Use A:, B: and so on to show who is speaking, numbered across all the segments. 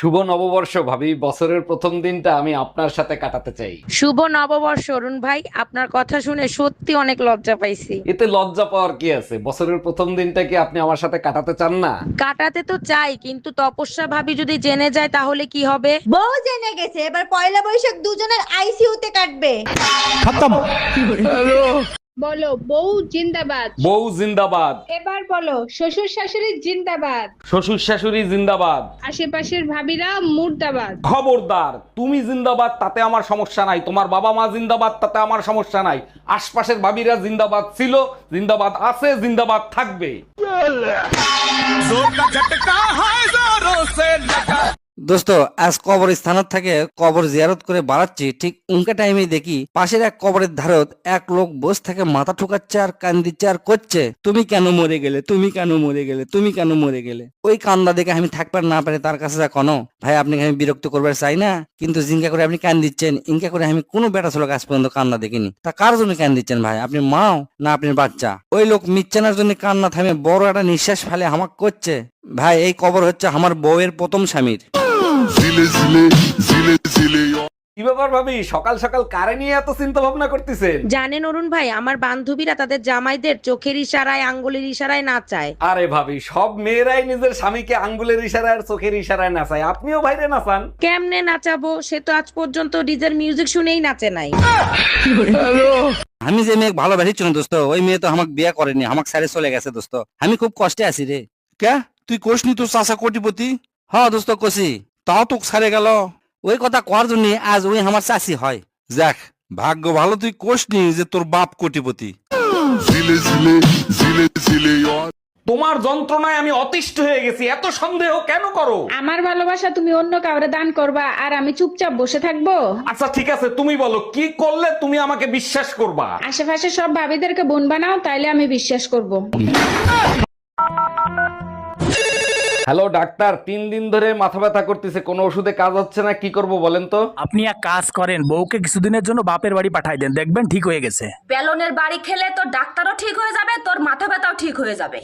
A: শুভ নববর্ষ ভাবি, বছরের প্রথম দিনটা আমি আপনার সাথে কাটাতে চাই।
B: শুভ নববর্ষ অরুণ ভাই, আপনার কথা শুনে সত্যি অনেক লজ্জা পাইছি।
A: এতে লজ্জা পাওয়ার কি আছে? বছরের প্রথম দিনটা কি আপনি আমার সাথে কাটাতে চান না?
B: কাটাতে তো চাই, কিন্তু তপস্যা ভাবি যদি জেনে যায় তাহলে কি হবে?
C: বউ জেনে গেছে, এবার পয়লা বৈশাখ দুজনের আইসিইউতে কাটবে।
D: বলো বউ জিন্দাবাদ।
A: বউ জিন্দাবাদ।
D: এবার বলো শ্বশুর শাশুড়ি জিন্দাবাদ।
A: শ্বশুর শাশুড়ি জিন্দাবাদ।
D: আশেপাশের ভাবিরা মুর্দাবাদ।
A: খবরদার, তুমি জিন্দাবাদ তাতে আমার সমস্যা নাই, তোমার বাবা মা জিন্দাবাদ তাতে আমার সমস্যা নাই, আশপাশের ভাবিরা জিন্দাবাদ ছিল, জিন্দাবাদ আছে, জিন্দাবাদ থাকবে।
E: দোস্ত, আজ কবরস্থানত থেকে কবর জিয়ারত করে বাড়াচ্ছি, ঠিক উনকা টাইমে দেখি পাশের এক কবরের ধারত এক লোক বস থেকে মাথা ঠুকাচ্ছে আর কান্দিচ্ছে আর করছে, তুমি কেন মরে গেলে, তুমি কেন মরে গেলে, তুমি কেন মরে গেলে। ওই কান্দা দেখে আমি থাকবার না পারে তার কাছে যা কোনো ভাই, আপনাকে আমি বিরক্ত করবার চাই না, কিন্তু জিঙ্কা করে আপনি কান্দিচ্ছেন, ইনকা করে আমি কোনো বেটা ছিল আজ পর্যন্ত কান্না দেখিনি। তা কার জন্য কান্দিচ্ছেন ভাই? আপনি মাও না আপনার বাচ্চা? ওই লোক মিচ্ছানার জন্য কান্না থামে বড় একটা নিঃশ্বাস ফেলে হামাক করছে। ভাই, এই কবর হচ্ছে আমার বউয়ের প্রথম স্বামীর।
A: কি ব্যাপার ভাবি, সকাল সকাল কারে নিয়ে এত চিন্তা ভাবনা করতেছেন?
B: জানেন অরুণ ভাই, আমার বান্ধবীরা তাদের জামাইদের চোখের ইশারায় আঙ্গুলের ইশারায় নাচায়।
A: আরে ভাবি, সব মেয়েরাই নিজের স্বামীকে আঙ্গুলের ইশারায় আর চোখের ইশারায় নাচায়, আপনিও বাইরে নাচান।
B: কেমনে নাচাবো? সে তো আজ পর্যন্ত ডিজের মিউজিক শুনেই নাচে নাই।
E: আমি যে মেয়ে ভালোবাসি না দোস্ত, ওই মেয়ে তো আমাকে বিয়ে করেনি, আমাকে ছেড়ে চলে গেছে দোস্ত। আমি খুব কষ্টে আছি রে।
F: কে তুই কোসনি তোর চাচা কোটিপতি?
E: হ্যাঁ দোস্ত, কষি।
F: তাও তোকে ছাড়ে গেল।
E: ওই কথা কর জন্য আজ ওই আমার চাষি হয়।
F: যাক, ভাগ্য ভালো তুই কোসনি যে তোর বাপ কোটিপতি।
A: তোমার যন্ত্রণায় আমি অতিষ্ঠ হয়ে গেছি, এত সন্দেহ কেন করো?
D: আমার ভালোবাসা তুমি অন্য কাউরে দান করবা আর আমি চুপচাপ বসে থাকবো?
A: আচ্ছা ঠিক আছে, তুমি বলো কি করলে তুমি আমাকে বিশ্বাস করবা?
D: আশেপাশে সব ভাবিদেরকে বোন বানাও, তাইলে আমি বিশ্বাস করব।
A: হ্যালো ডাক্তার, 3 দিন ধরে মাথা ব্যথা করতেছে, কোনো ওষুধে কাজ হচ্ছে না, কি করব বলেন তো?
G: আপনি এক কাজ করেন, বউকে কিছুদিনের জন্য বাপের বাড়ি পাঠাই দেন, দেখবেন ঠিক হয়ে গেছে।
H: বেলনের বাড়ি খেলে তোর ডাক্তারও ঠিক হয়ে যাবে, তোর মাথা ব্যথাও ঠিক হয়ে যাবে।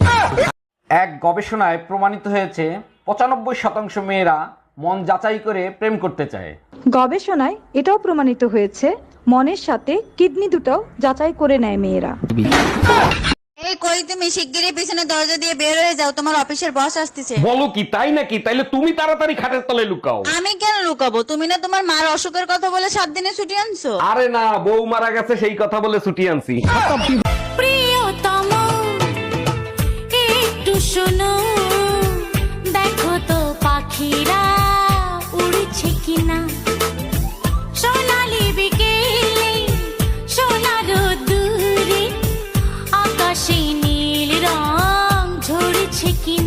A: এক গবেষণায় প্রমাণিত হয়েছে 95% মেয়েরা মন যাচাই করে প্রেম করতে চায়।
I: গবেষণায় এটাও প্রমাণিত হয়েছে মনের সাথে কিডনি দুটোও যাচাই করে নেয় মেয়েরা।
C: এই কই তুমি শিগগিরই পিছনে দরজা দিয়ে বের হয়ে যাও, তোমার অফিসের বস আসতেছে।
A: বলো কি, তাই নাকি? তাইলে তুমি তাড়াতাড়ি খাটের তলে লুকাও।
C: আমি কেন লুকাবো? তুমি না তোমার মার অসুখের কথা বলে 7 দিনে ছুটি আনছো।
A: আরে না, বউ মারা গেছে সেই কথা বলে ছুটি আনছি।
H: প্রিয়তম একটু শোনো, দেখো তো পাখিরা উড়ছে কিনা, সোনালি বিকেলে সোনার দূরে আকাশে নীল রং ঝরছে কিনা।